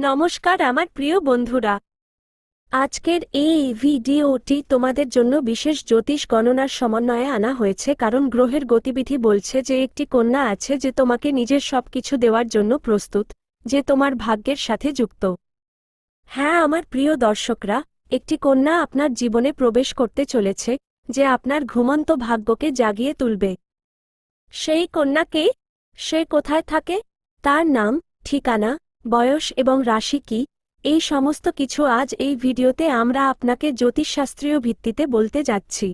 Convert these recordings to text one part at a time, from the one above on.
নমস্কার আমার প্রিয় বন্ধুরা, আজকের এই ভিডিওটি তোমাদের জন্য বিশেষ জ্যোতিষ গণনার সমন্বয়ে আনা হয়েছে, কারণ গ্রহের গতিবিধি বলছে যে একটি কন্যা আছে যে তোমাকে নিজের সবকিছু দেওয়ার জন্য প্রস্তুত, যে তোমার ভাগ্যের সাথে যুক্ত। হ্যাঁ আমার প্রিয় দর্শকরা, একটি কন্যা আপনার জীবনে প্রবেশ করতে চলেছে, যে আপনার ঘুমন্ত ভাগ্যকে জাগিয়ে তুলবে। সেই কন্যাকে, সে কোথায় থাকে, তার নাম, ঠিকানা, বয়স এবং রাশি কি, এই সমস্ত কিছু আজ এই ভিডিওতে আমরা আপনাকে জ্যোতিষশাস্ত্রীয় ভিত্তিতে বলতে যাচ্ছি।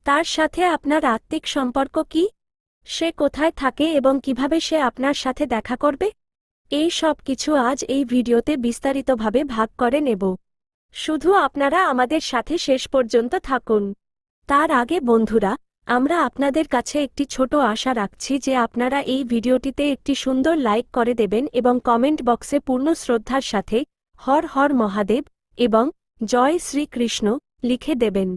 তার সাথে আপনার আত্মিক সম্পর্ক কি, সে কোথায় থাকে এবং কিভাবে সে আপনার সাথে দেখা করবে, এই সব কিছু আজ এই ভিডিওতে বিস্তারিতভাবে ভাগ করে নেব। শুধু আপনারা আমাদের সাথে শেষ পর্যন্ত থাকুন। তার আগে বন্ধুরা, আমরা আপনাদের কাছে একটি ছোট আশা রাখছি যে আপনারা এই ভিডিওটিতে একটি সুন্দর লাইক করে দেবেন এবং কমেন্ট বক্সে পূর্ণ শ্রদ্ধার সাথে হর হর মহাদেব এবং জয় শ্রীকৃষ্ণ লিখে দেবেন।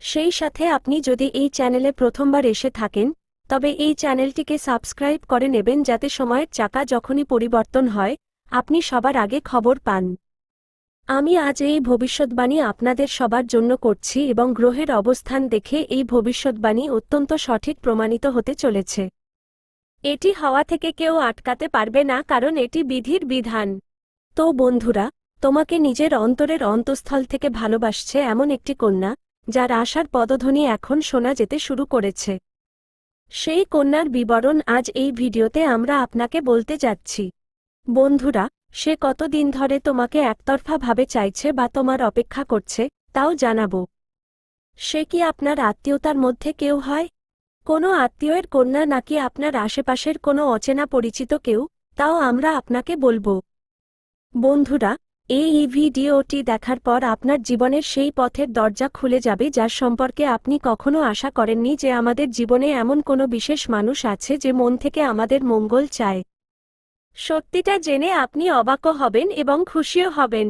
সেই সাথে আপনি যদি এই চ্যানেলে প্রথমবার এসে থাকেন, তবে এই চ্যানেলটিকে সাবস্ক্রাইব করে নেবেন যাতে সময়ের চাকা যখনই পরিবর্তন হয় আপনি সবার আগে খবর পান। আমি আজ এই ভবিষ্যৎবাণী আপনাদের সবার জন্য করছি এবং গ্রহের অবস্থান দেখে এই ভবিষ্যৎবাণী অত্যন্ত সঠিক প্রমাণিত হতে চলেছে। এটি হওয়া থেকে কেউ আটকাতে পারবে না, কারণ এটি বিধির বিধান। তো বন্ধুরা, তোমাকে নিজের অন্তরের অন্তঃস্থল থেকে ভালোবাসছে এমন একটি কন্যা, যার আশার পদধ্বনি এখন শোনা যেতে শুরু করেছে। সেই কন্যার বিবরণ আজ এই ভিডিওতে আমরা আপনাকে বলতে যাচ্ছি। বন্ধুরা, সে কতদিন ধরে তোমাকে একতরফাভাবে চাইছে বা তোমার অপেক্ষা করছে তাও জানাবো। সে কি আপনার আত্মীয়তার মধ্যে কেউ হয়, কোনো আত্মীয়ের কন্যা নাকি আপনার আশেপাশের কোনো অচেনা পরিচিত কেউ, তাও আমরা আপনাকে বলবো। বন্ধুরা, এই ভিডিওটি দেখার পর আপনার জীবনের সেই পথের দরজা খুলে যাবে যার সম্পর্কে আপনি কখনো আশা করেননি, যে আমাদের জীবনে এমন কোনো বিশেষ মানুষ আছে যে মন থেকে আমাদের মঙ্গল চায়। সত্যিটা জেনে আপনি অবাকও হবেন এবং খুশিও হবেন।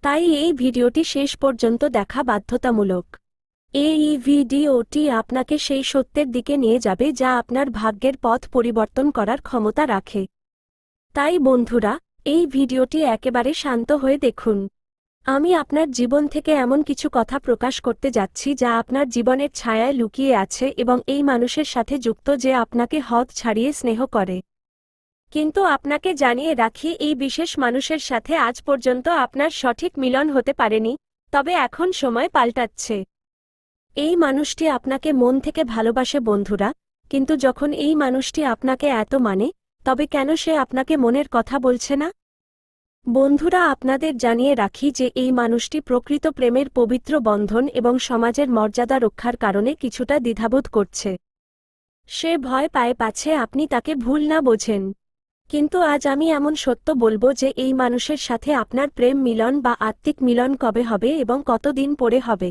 তাই এই ভিডিওটি শেষ পর্যন্ত দেখা বাধ্যতামূলক। এই ভিডিওটি আপনাকে সেই সত্যের দিকে নিয়ে যাবে যা আপনার ভাগ্যের পথ পরিবর্তন করার ক্ষমতা রাখে। তাই বন্ধুরা, এই ভিডিওটি একেবারে শান্ত হয়ে দেখুন। আমি আপনার জীবন থেকে এমন কিছু কথা প্রকাশ করতে যাচ্ছি যা আপনার জীবনের ছায়ায় লুকিয়ে আছে এবং এই মানুষের সাথে যুক্ত যে আপনাকে হদ ছাড়িয়ে স্নেহ করে। কিন্তু আপনাকে জানিয়ে রাখি, এই বিশেষ মানুষের সাথে আজ পর্যন্ত আপনার সঠিক মিলন হতে পারেনি, তবে এখন সময় পাল্টাচ্ছে। এই মানুষটি আপনাকে মন থেকে ভালোবাসে বন্ধুরা, কিন্তু যখন এই মানুষটি আপনাকে এত মানে, তবে কেন সে আপনাকে মনের কথা বলছে না? বন্ধুরা, আপনাদের জানিয়ে রাখি যে এই মানুষটি প্রকৃত প্রেমের পবিত্র বন্ধন এবং সমাজের মর্যাদা রক্ষার কারণে কিছুটা দ্বিধাবোধ করছে। সে ভয় পায় পাছে আপনি তাকে ভুল না বোঝেন। কিন্তু আজ আমি এমন সত্য বলবো যে এই মানুষের সাথে আপনার প্রেম মিলন বা আত্মিক মিলন কবে হবে এবং কতদিন পরে হবে।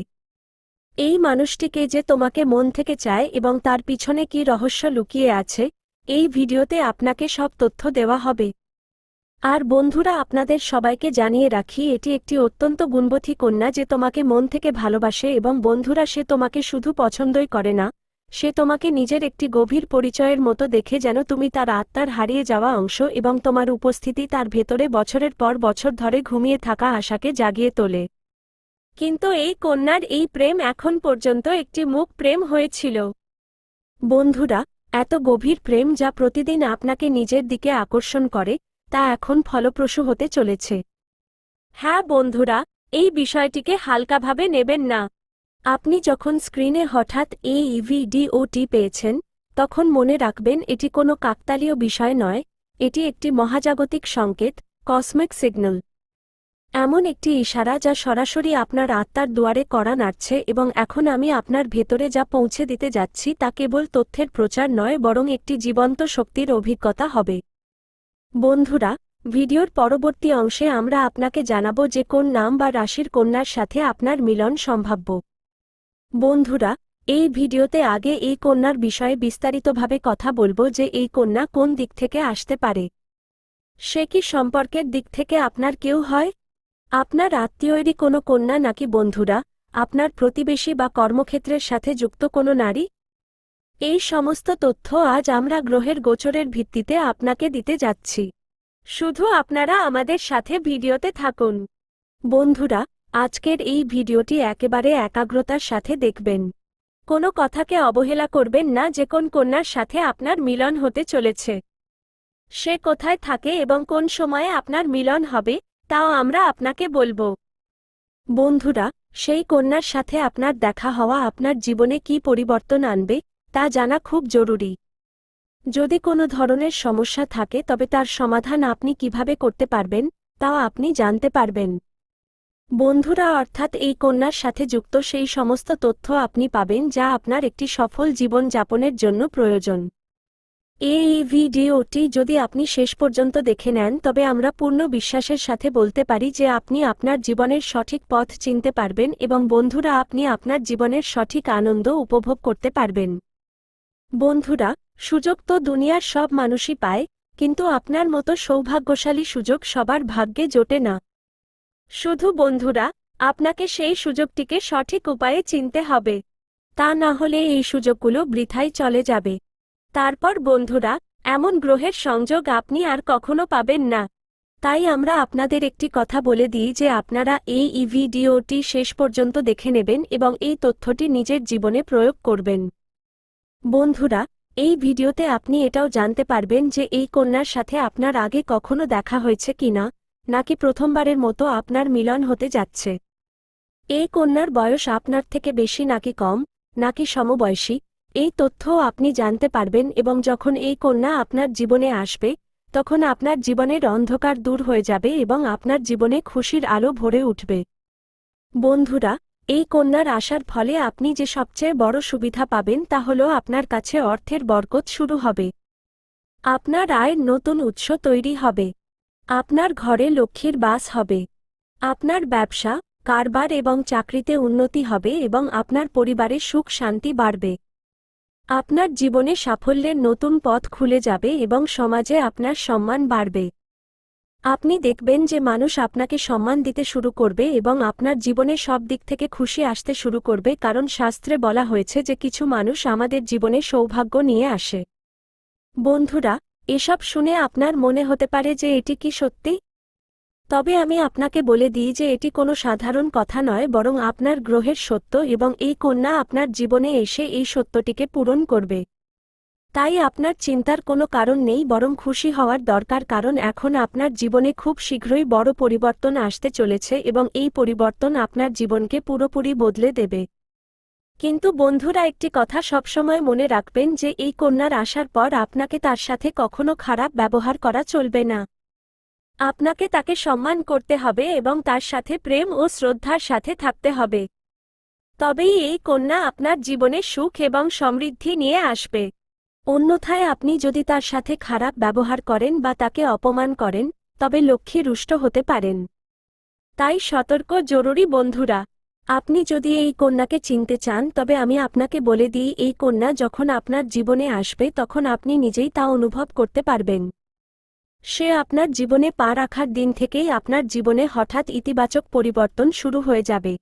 এই মানুষটিকে যে তোমাকে মন থেকে চায় এবং তার পিছনে কি রহস্য লুকিয়ে আছে, এই ভিডিওতে আপনাকে সব তথ্য দেওয়া হবে। আর বন্ধুরা, আপনাদের সবাইকে জানিয়ে রাখি, এটি একটি অত্যন্ত গুণবতী কন্যা যে তোমাকে মন থেকে ভালোবাসে এবং বন্ধুরা, সে তোমাকে শুধু পছন্দই করে না, সে তোমাকে নিজের একটি গভীর পরিচয়ের মতো দেখে, যেন তুমি তার আত্মার হারিয়ে যাওয়া অংশ এবং তোমার উপস্থিতি তার ভেতরে বছরের পর বছর ধরে ঘুমিয়ে থাকা আশাকে জাগিয়ে তোলে। কিন্তু এই কন্যার এই প্রেম এখন পর্যন্ত একটি মুখ প্রেম হয়েছিল। বন্ধুরা, এত গভীর প্রেম যা প্রতিদিন আপনাকে নিজের দিকে আকর্ষণ করে, তা এখন ফলপ্রসূ হতে চলেছে। হ্যাঁ বন্ধুরা, এই বিষয়টিকে হালকাভাবে নেবেন না। আপনি যখন স্ক্রিনে হঠাৎ এই ভিডিওটি পেয়েছেন, তখন মনে রাখবেন এটি কোনো কাকতালীয় বিষয় নয়, এটি একটি মহাজাগতিক সংকেত, কসমিক সিগন্যাল। এমন একটি ইশারা যা সরাসরি আপনার আত্মার দুয়ারে কড়া নাড়ছে এবং এখন আমি আপনার ভেতরে যা পৌঁছে দিতে যাচ্ছি তা কেবল তথ্যের প্রচার নয়, বরং একটি জীবন্ত শক্তির অভিজ্ঞতা হবে। বন্ধুরা, ভিডিওর পরবর্তী অংশে আমরা আপনাকে জানাবো যে কোন নাম বা রাশির কন্যার সাথে আপনার মিলন সম্ভাব্য। বন্ধুরা, এই ভিডিওতে আগে এই কন্যার বিষয়ে বিস্তারিতভাবে কথা বলবো যে এই কন্যা কোন দিক থেকে আসতে পারে। সে কি সম্পর্কের দিক থেকে আপনার কেউ হয়, আপনার আত্মীয়েরই কোনো কন্যা, নাকি বন্ধুরা, আপনার প্রতিবেশী বা কর্মক্ষেত্রের সাথে যুক্ত কোনো নারী? এই সমস্ত তথ্য আজ আমরা গ্রহের গোচরের ভিত্তিতে আপনাকে দিতে যাচ্ছি। শুধু আপনারা আমাদের সাথে ভিডিওতে থাকুন। বন্ধুরা, আজকের এই ভিডিওটি একেবারে একাগ্রতার সাথে দেখবেন। কোনো কথাকে অবহেলা করবেন না। যে কোন কন্যার সাথে আপনার মিলন হতে চলেছে, সে কোথায় থাকে এবং কোন সময়ে আপনার মিলন হবে, তাও আমরা আপনাকে বলবো। বন্ধুরা, সেই কন্যার সাথে আপনার দেখা হওয়া আপনার জীবনে কী পরিবর্তন আনবে তা জানা খুব জরুরি। যদি কোনো ধরনের সমস্যা থাকে তবে তার সমাধান আপনি কিভাবে করতে পারবেন তাও আপনি জানতে পারবেন। বন্ধুরা, অর্থাৎ এই কন্যার সাথে যুক্ত সেই সমস্ত তথ্য আপনি পাবেন যা আপনার একটি সফল জীবন যাপনের জন্য প্রয়োজন। এই ভিডিওটি যদি আপনি শেষ পর্যন্ত দেখে নেন তবে আমরা পূর্ণ বিশ্বাসের সাথে বলতে পারি যে আপনি আপনার জীবনের সঠিক পথ চিনতে পারবেন এবং বন্ধুরা আপনি আপনার জীবনের সঠিক আনন্দ উপভোগ করতে পারবেন। বন্ধুরা, সুযোগ তো দুনিয়ার সব মানুষই পায়, কিন্তু আপনার মতো সৌভাগ্যশালী সুযোগ সবার ভাগ্যে জোটে না। শুধু বন্ধুরা, আপনাকে সেই সুযোগটিকে সঠিক উপায়ে চিনতে হবে। তা না হলে এই সুযোগগুলো বৃথায় চলে যাবে। তারপর বন্ধুরা, এমন গ্রহের সংযোগ আপনি আর কখনো পাবেন না। তাই আমরা আপনাদের একটি কথা বলে দিই যে আপনারা এই ভিডিওটি শেষ পর্যন্ত দেখে নেবেন এবং এই তথ্যটি নিজের জীবনে প্রয়োগ করবেন। বন্ধুরা, এই ভিডিওতে আপনি এটাও জানতে পারবেন যে এই কন্যার সাথে আপনার আগে কখনো দেখা হয়েছে কিনা, নাকি প্রথমবারের মতো আপনার মিলন হতে যাচ্ছে। এই কন্যার বয়স আপনার থেকে বেশি নাকি কম, নাকি সমবয়সী, এই তথ্যও আপনি জানতে পারবেন এবং যখন এই কন্যা আপনার জীবনে আসবে তখন আপনার জীবনের অন্ধকার দূর হয়ে যাবে এবং আপনার জীবনে খুশির আলো ভরে উঠবে। বন্ধুরা, এই কন্যার আসার ফলে আপনি যে সবচেয়ে বড় সুবিধা পাবেন তা হল আপনার কাছে অর্থের বরকত শুরু হবে। আপনার আয়ের নতুন উৎস তৈরি হবে। আপনার ঘরে লক্ষ্মীর বাস হবে। আপনার ব্যবসা, কারবার এবং চাকরিতে উন্নতি হবে এবং আপনার পরিবারে সুখ শান্তি বাড়বে। আপনার জীবনে সাফল্যের নতুন পথ খুলে যাবে এবং সমাজে আপনার সম্মান বাড়বে। আপনি দেখবেন যে মানুষ আপনাকে সম্মান দিতে শুরু করবে এবং আপনার জীবনে সব দিক থেকে খুশি আসতে শুরু করবে, কারণ শাস্ত্রে বলা হয়েছে যে কিছু মানুষ আমাদের জীবনে সৌভাগ্য নিয়ে আসে। বন্ধুরা, এসব শুনে আপনার মনে হতে পারে যে এটি কি সত্যি? তবে আমি আপনাকে বলে দিই যে এটি কোনো সাধারণ কথা নয়, বরং আপনার গ্রহের সত্য এবং এই কন্যা আপনার জীবনে এসে এই সত্যটিকে পূরণ করবে। তাই আপনার চিন্তার কোনো কারণ নেই, বরং খুশি হওয়ার দরকার, কারণ এখন আপনার জীবনে খুব শীঘ্রই বড় পরিবর্তন আসতে চলেছে এবং এই পরিবর্তন আপনার জীবনকে পুরোপুরি বদলে দেবে। কিন্তু বন্ধুরা, একটি কথা সবসময় মনে রাখবেন যে এই কন্যার আসার পর আপনাকে তার সাথে কখনো খারাপ ব্যবহার করা চলবে না। আপনাকে তাকে সম্মান করতে হবে এবং তার সাথে প্রেম ও শ্রদ্ধার সাথে থাকতে হবে। তবেই এই কন্যা আপনার জীবনে সুখ এবং সমৃদ্ধি নিয়ে আসবে। অন্যথায় আপনি যদি তার সাথে খারাপ ব্যবহার করেন বা তাকে অপমান করেন তবে লক্ষ্মী রুষ্ট হতে পারেন। তাই সতর্ক জরুরি। বন্ধুরা, আপনি যদি এই কন্যাকে চিনতে চান তবে আমি আপনাকে বলে দিই, এই কন্যা যখন আপনার জীবনে আসবে তখন আপনি নিজেই তা অনুভব করতে পারবেন। সে আপনার জীবনে পা রাখার দিন থেকেই আপনার জীবনে হঠাৎ ইতিবাচক পরিবর্তন শুরু হয়ে যাবে।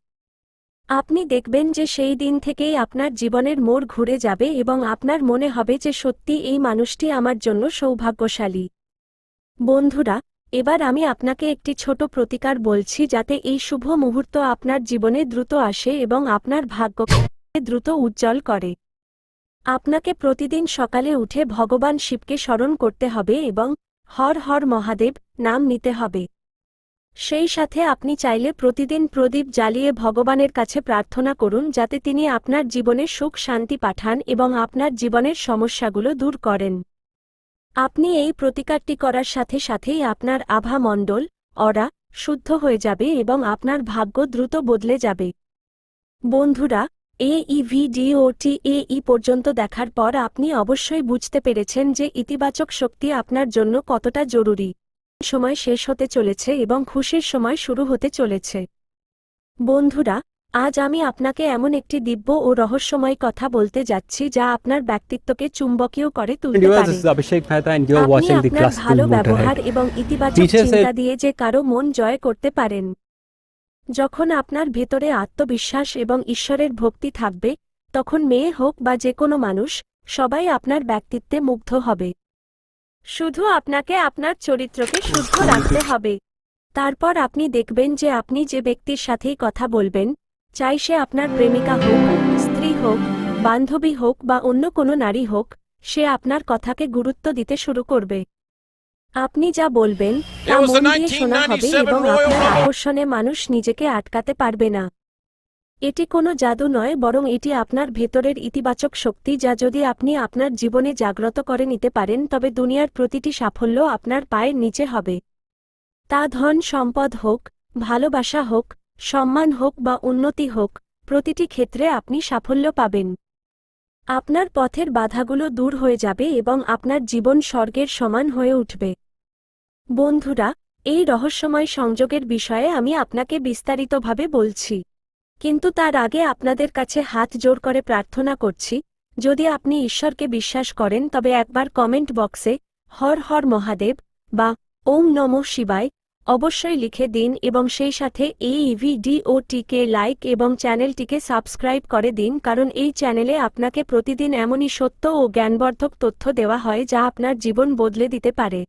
আপনি দেখবেন যে সেই দিন থেকেই আপনার জীবনের মোড় ঘুরে যাবে এবং আপনার মনে হবে যে সত্যি এই মানুষটি আমার জন্য সৌভাগ্যশালী। বন্ধুরা, এবার আমি আপনাকে একটি ছোট প্রতিকার বলছি যাতে এই শুভ মুহূর্ত আপনার জীবনে দ্রুত আসে এবং আপনার ভাগ্যকে দ্রুত উজ্জ্বল করে। আপনাকে প্রতিদিন সকালে উঠে ভগবান শিবকে স্মরণ করতে হবে এবং হর হর মহাদেব নাম নিতে হবে। সেই সাথে আপনি চাইলে প্রতিদিন প্রদীপ জ্বালিয়ে ভগবানের কাছে প্রার্থনা করুন যাতে তিনি আপনার জীবনে সুখ শান্তি পাঠান এবং আপনার জীবনের সমস্যাগুলো দূর করেন। আপনি এই প্রতিকারটি করার সাথে সাথেই আপনার আভা মণ্ডল অরা শুদ্ধ হয়ে যাবে এবং আপনার ভাগ্য দ্রুত বদলে যাবে। বন্ধুরা, এই ভিডিওটি এই পর্যন্ত দেখার পর আপনি অবশ্যই বুঝতে পেরেছেন যে ইতিবাচক শক্তি আপনার জন্য কতটা জরুরি। সময় শেষ হতে চলেছে এবং খুশির সময় শুরু হতে চলেছে। বন্ধুরা, আজ আমি আপনাকে এমন একটি দিব্য ও রহস্যময় কথা বলতে যাচ্ছি যা আপনার ব্যক্তিত্বকে চুম্বকীয় করে তুলতে পারে। আপনি আপনার ভালো ব্যবহার এবং ইতিবাচক চিন্তা দিয়ে যে কারো মন জয় করতে পারেন। যখন আপনার ভেতরে আত্মবিশ্বাস এবং ঈশ্বরের ভক্তি থাকবে তখন মেয়ে হোক বা যে কোনো মানুষ, সবাই আপনার ব্যক্তিত্বে মুগ্ধ হবে। শুধু আপনাকে আপনার চরিত্রকে শুদ্ধ রাখতে হবে। তারপর আপনি দেখবেন যে আপনি যে ব্যক্তির সাথেই কথা বলবেন, চাই সে আপনার প্রেমিকা হোক, স্ত্রী হোক, বান্ধবী হোক বা অন্য কোনো নারী হোক, সে আপনার কথাকে গুরুত্ব দিতে শুরু করবে। আপনি যা বলবেন তা It was the মন দিয়ে শোনা হবে 1997 এবং Royal আপনার Rumble. আকর্ষণে মানুষ নিজেকে আটকাতে পারবে না। এটি কোনো জাদু নয়, বরং এটি আপনার ভেতরের ইতিবাচক শক্তি যা যদি আপনি আপনার জীবনে জাগ্রত করে নিতে পারেন তবে দুনিয়ার প্রতিটি সাফল্য আপনার পায়ের নিচে হবে। তা ধন সম্পদ হোক, ভালোবাসা হোক, সম্মান হোক বা উন্নতি হোক, প্রতিটি ক্ষেত্রে আপনি সাফল্য পাবেন। আপনার পথের বাধাগুলো দূর হয়ে যাবে এবং আপনার জীবন স্বর্গের সমান হয়ে উঠবে। বন্ধুরা, এই রহস্যময় সংযোগের বিষয়ে আমি আপনাকে বিস্তারিতভাবে বলছি, কিন্তু তার আগে আপনাদের কাছে হাত জোড় করে প্রার্থনা করছি, যদি আপনি ঈশ্বরকে বিশ্বাস করেন তবে একবার কমেন্ট বক্সে হর হর মহাদেব বা ওম নমঃ শিবায় অবশ্যই লিখে দিন এবং সেই সাথে এই ভিডিওটিকে লাইক এবং চ্যানেলটিকে সাবস্ক্রাইব করে দিন, কারণ এই চ্যানেলে আপনাকে প্রতিদিন এমনই সত্য ও জ্ঞানবর্ধক তথ্য দেওয়া হয় যা আপনার জীবন বদলে দিতে পারে।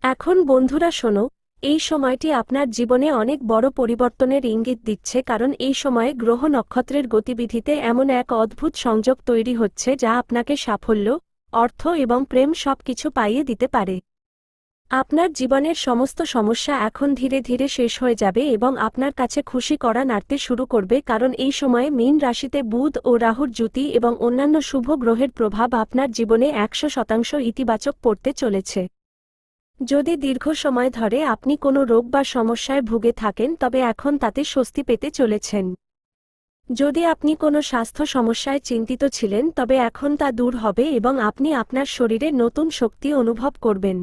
এখন বন্ধুরা শোনো, এই সময়টি আপনার জীবনে অনেক বড় পরিবর্তনের ইঙ্গিত দিচ্ছে, কারণ এই সময়ে গ্রহ নক্ষত্রের গতিবিধিতে এমন এক অদ্ভুত সংযোগ তৈরি হচ্ছে যা আপনাকে সাফল্য, অর্থ এবং প্রেম সবকিছু পাইয়ে দিতে পারে। আপনার জীবনের সমস্ত সমস্যা এখন ধীরে ধীরে শেষ হয়ে যাবে এবং আপনার কাছে খুশি করা নাড়তে শুরু করবে, কারণ এই সময়ে মীন রাশিতে বুধ ও রাহুর যুতি এবং অন্যান্য শুভ গ্রহের প্রভাব আপনার জীবনে 100% ইতিবাচক পড়তে চলেছে। যদি দীর্ঘ সময় ধরে আপনি কোনো রোগ বা সমস্যায় ভুগে থাকেন তবে এখন তাতে স্বস্তি পেতে চলেছেন। যদি আপনি কোনো স্বাস্থ্য সমস্যায় চিন্তিত ছিলেন তবে এখন তা দূর হবে এবং আপনি আপনার শরীরে নতুন শক্তি অনুভব করবেন।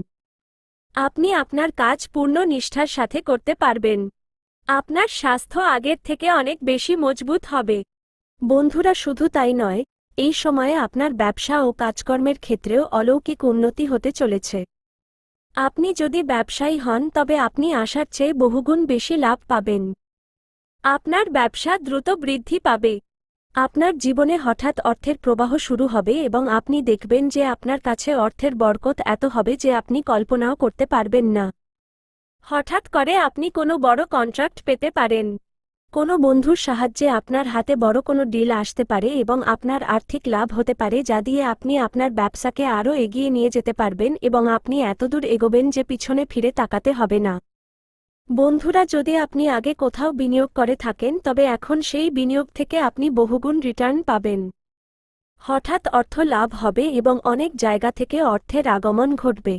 আপনি আপনার কাজ পূর্ণ নিষ্ঠার সাথে করতে পারবেন। আপনার স্বাস্থ্য আগের থেকে অনেক বেশি মজবুত হবে। বন্ধুরা, শুধু তাই নয়, এই সময়ে আপনার ব্যবসা ও কাজকর্মের ক্ষেত্রেও অলৌকিক উন্নতি হতে চলেছে। আপনি যদি ব্যবসায়ী হন তবে আপনি আশার চেয়ে বহুগুণ বেশি লাভ পাবেন। আপনার ব্যবসা দ্রুত বৃদ্ধি পাবে। আপনার জীবনে হঠাৎ অর্থের প্রবাহ শুরু হবে এবং আপনি দেখবেন যে আপনার কাছে অর্থের বরকত এত হবে যে আপনি কল্পনাও করতে পারবেন না। হঠাৎ করে আপনি কোনো বড় কন্ট্রাক্ট পেতে পারেন। কোনো বন্ধুর সাহায্যে আপনার হাতে বড় কোনো ডিল আসতে পারে এবং আপনার আর্থিক লাভ হতে পারে যা দিয়ে আপনি আপনার ব্যবসাকে আরও এগিয়ে নিয়ে যেতে পারবেন এবং আপনি এতদূর এগোবেন যে পিছনে ফিরে তাকাতে হবে না। বন্ধুরা, যদি আপনি আগে কোথাও বিনিয়োগ করে থাকেন তবে এখন সেই বিনিয়োগ থেকে আপনি বহুগুণ রিটার্ন পাবেন। হঠাৎ অর্থ লাভ হবে এবং অনেক জায়গা থেকে অর্থের আগমন ঘটবে।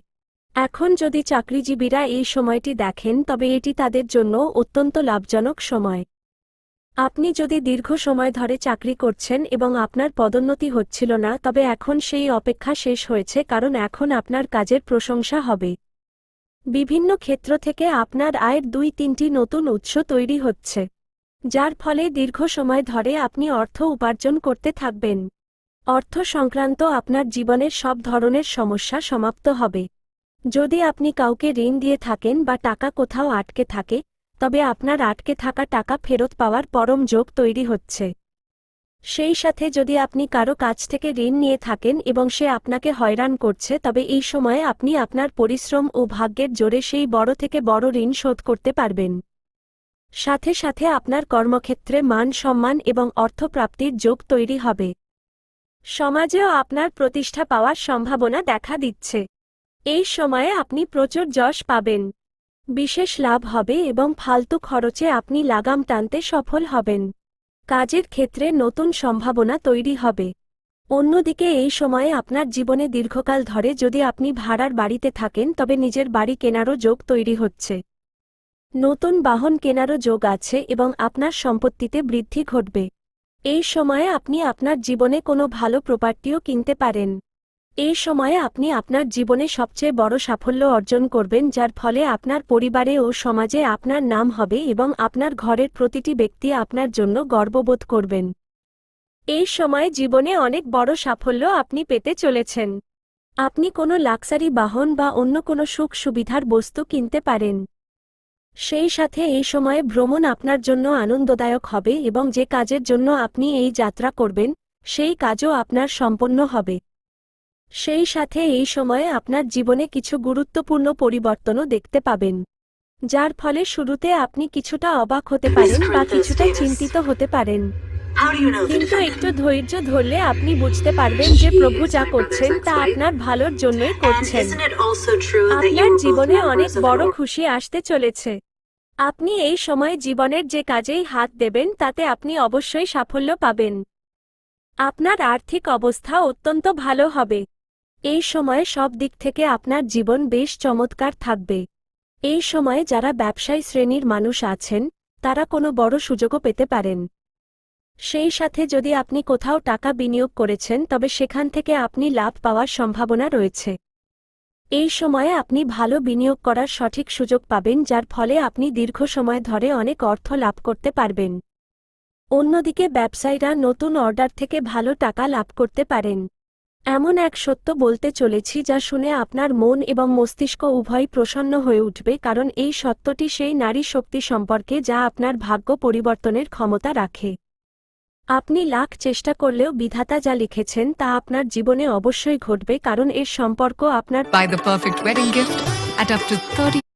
এখন যদি চাকরিজীবীরা এই সময়টি দেখেন তবে এটি তাদের জন্য অত্যন্ত লাভজনক সময়। আপনি যদি দীর্ঘ সময় ধরে চাকরি করছেন এবং আপনার পদোন্নতি হচ্ছিল না তবে এখন সেই অপেক্ষা শেষ হয়েছে, কারণ এখন আপনার কাজের প্রশংসা হবে। বিভিন্ন ক্ষেত্র থেকে আপনার আয়ের 2-3টি নতুন উৎস তৈরি হচ্ছে, যার ফলে দীর্ঘ সময় ধরে আপনি অর্থ উপার্জন করতে থাকবেন। অর্থ সংক্রান্ত আপনার জীবনের সব ধরনের সমস্যা সমাপ্ত হবে। যদি আপনি কাউকে ঋণ দিয়ে থাকেন বা টাকা কোথাও আটকে থাকে তবে আপনার আটকে থাকা টাকা ফেরত পাওয়ার পরম যোগ তৈরি হচ্ছে। সেই সাথে যদি আপনি কারো কাছ থেকে ঋণ নিয়ে থাকেন এবং সে আপনাকে হয়রান করছে তবে এই সময়ে আপনি আপনার পরিশ্রম ও ভাগ্যের জোরে সেই বড় থেকে বড় ঋণ শোধ করতে পারবেন। সাথে সাথে আপনার কর্মক্ষেত্রে মান সম্মান এবং অর্থপ্রাপ্তির যোগ তৈরি হবে। সমাজেও আপনার প্রতিষ্ঠা পাওয়ার সম্ভাবনা দেখা দিচ্ছে। এই সময়ে আপনি প্রচুর যশ পাবেন, বিশেষ লাভ হবে এবং ফালতু খরচে আপনি লাগাম টানতে সফল হবেন। কাজের ক্ষেত্রে নতুন সম্ভাবনা তৈরি হবে। অন্যদিকে এই সময়ে আপনার জীবনে দীর্ঘকাল ধরে যদি আপনি ভাড়ার বাড়িতে থাকেন তবে নিজের বাড়ি কেনারও যোগ তৈরি হচ্ছে। নতুন বাহন কেনারও যোগ আছে এবং আপনার সম্পত্তিতে বৃদ্ধি ঘটবে। এই সময়ে আপনি আপনার জীবনে কোনো ভালো প্রপার্টিও কিনতে পারেন। এই সময়ে আপনি আপনার জীবনে সবচেয়ে বড় সাফল্য অর্জন করবেন, যার ফলে আপনার পরিবারে ও সমাজে আপনার নাম হবে এবং আপনার ঘরের প্রতিটি ব্যক্তি আপনার জন্য গর্ববোধ করবেন। এই সময়ে জীবনে অনেক বড় সাফল্য আপনি পেতে চলেছেন। আপনি কোনো লাক্সারি বাহন বা অন্য কোনো সুখ সুবিধার বস্তু কিনতে পারেন। সেই সাথে এই সময়ে ভ্রমণ আপনার জন্য আনন্দদায়ক হবে এবং যে কাজের জন্য আপনি এই যাত্রা করবেন সেই কাজও আপনার সম্পন্ন হবে। সেই সাথে এই সময়ে আপনার জীবনে কিছু গুরুত্বপূর্ণ পরিবর্তনও দেখতে পাবেন, যার ফলে শুরুতে আপনি কিছুটা অবাক হতে পারেন বা কিছুটা চিন্তিত হতে পারেন। কিন্তু একটু ধৈর্য ধরলে আপনি বুঝতে পারবেন যে প্রভু যা করছেন তা আপনার ভালোর জন্যই করছেন। আপনার জীবনে অনেক বড় খুশি আসতে চলেছে। আপনি এই সময়ে জীবনের যে কাজেই হাত দেবেন তাতে আপনি অবশ্যই সাফল্য পাবেন। আপনার আর্থিক অবস্থা অত্যন্ত ভালো হবে। এই সময়ে সব দিক থেকে আপনার জীবন বেশ চমৎকার থাকবে। এই সময়ে যারা ব্যবসায়ী শ্রেণীর মানুষ আছেন তারা কোনো বড় সুযোগও পেতে পারেন। সেই সাথে যদি আপনি কোথাও টাকা বিনিয়োগ করেছেন তবে সেখান থেকে আপনি লাভ পাওয়ার সম্ভাবনা রয়েছে। এই সময়ে আপনি ভালো বিনিয়োগ করার সঠিক সুযোগ পাবেন, যার ফলে আপনি দীর্ঘ সময় ধরে অনেক অর্থ লাভ করতে পারবেন। অন্যদিকে ব্যবসায়ীরা নতুন অর্ডার থেকে ভালো টাকা লাভ করতে পারেন। এমন এক সত্য বলতে চলেছি যা শুনে আপনার মন এবং মস্তিষ্ক উভয়ই প্রসন্ন হয়ে উঠবে, কারণ এই সত্যটি সেই নারী শক্তি সম্পর্কে যা আপনার ভাগ্য পরিবর্তনের ক্ষমতা রাখে। আপনি লাখ চেষ্টা করলেও বিধাতা যা লিখেছেন তা আপনার জীবনে অবশ্যই ঘটবে, কারণ এর সম্পর্ক আপনার Buy the perfect wedding gift at up to 30